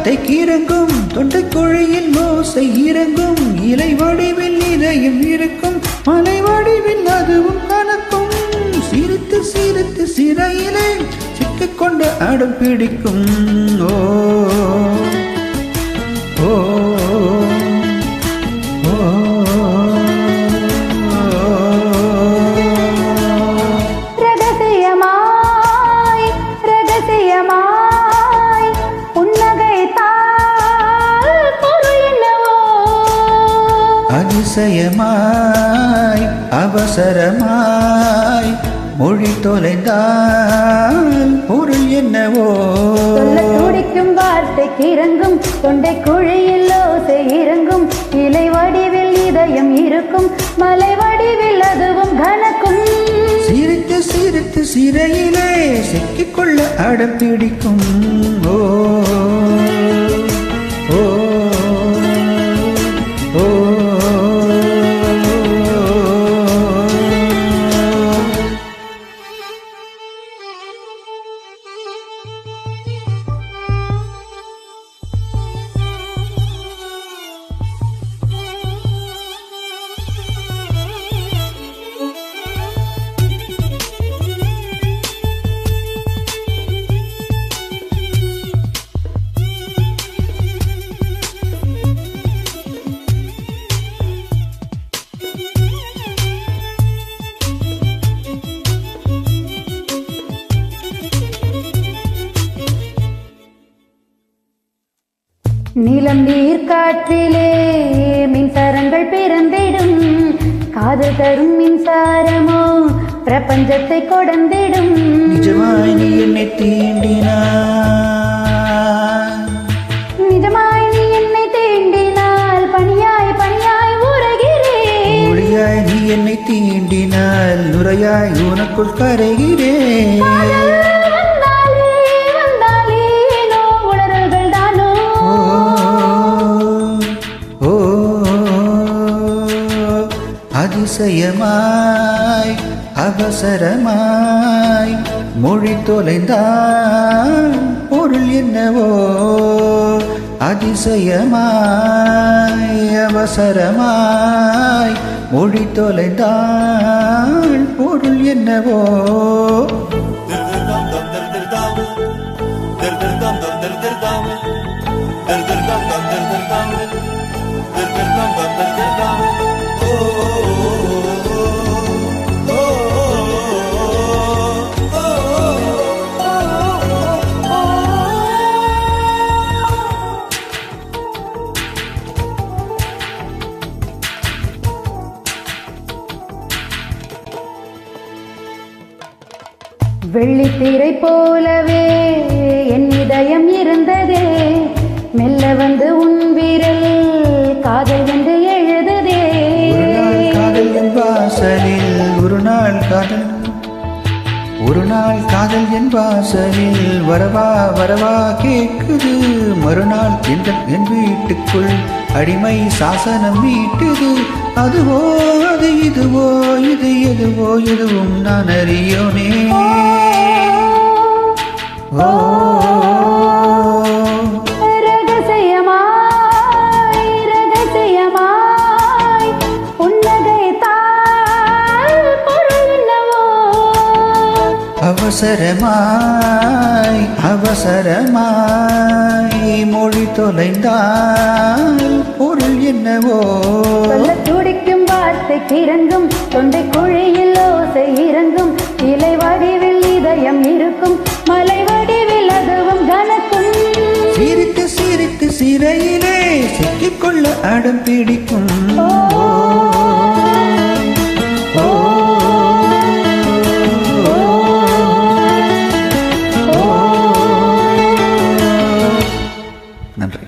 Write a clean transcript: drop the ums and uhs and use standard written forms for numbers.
வார்த்தைக்கு இறங்கும், தொண்டை குழியில் ஓசை இறங்கும், இலை வடிவில் இதயம் இருக்கும், மலை வடிவில் அதுவும் கணக்கும். சிரித்து சிரித்து சிறையிலே சிக்கிக்கொண்டு அடம் பிடிக்கும். ஓ ஓ அதிசயமாய் அவசரமாய் மொழி தொலைந்தால் பொருள் என்னவோ. சொல்ல துடிக்கும் வார்த்தைக்கு இறங்கும், தொண்டை குழியில் ஓசை இறங்கும், இலை வடிவில் இதயம் இருக்கும், மலை வடிவில் அதுவும் கனக்கும். சிரித்து சிரித்து சிறையிலே சிக்கிக்கொள்ள அடம் பிடிக்கும். ஓ ஓ ஓ நீலம் நீர் காற்றிலே மின்சாரங்கள் பிறந்திடும், காதல் தரும் மின்சாரமோ பிரபஞ்சத்தை கொடந்திடும். நிஜமாய் நீ என்னை தீண்டினாய், நிஜமாய் நீ என்னை தீண்டினால் பனியாய் பனியாய் உருகிறேன். மொழியாய் நீ என்னை தீண்டினால் நுரையாய் உனக்குள் கரைகிறேன். அதிசயமாய் அவசரமாய் மொழி தொலைந்தால் பொருள் என்னவோ. அதிசயமாய் அவசரமாய் மொழி தொலைந்தால் பொருள் என்னவோ. வெள்ளித்திரை போலவே என் இதயம் இருந்ததே, மெல்ல வந்து உன் விரல் காதல் என்று எழுதுதே. காதல் என் வாசலில் ஒரு நாள் காதல், ஒரு நாள் காதல் என் வாசலில் வரவா வரவா கேக்குது. மறுநாள் என் வீட்டுக்குள் அடிமை சாசனம் வீட்டுது. அதுவோ அது இதுவோ இது எதுவோ எதுவும் நான் அறியோனே. ஓ ரகசியமாய் ரகசியமாய் புன்னகைத்தால் பொருள் என்னவோ. அவசரமாய் அவசரமாய் மொழி தொலைந்தால் பொருள் என்னவோ. சொல்ல துடிக்கும் வார்த்தைக்கு இறங்கும், தொண்டை குழியில் ஓசை இறங்கும், இலை வடிவில் இதயம் இருக்கும், மலை வடிவில் அதுவும் கனக்கும். சிரித்து சிரித்து சிறையிலே சிக்கிக்கொள்ள அடம் பிடிக்கும். நன்றி.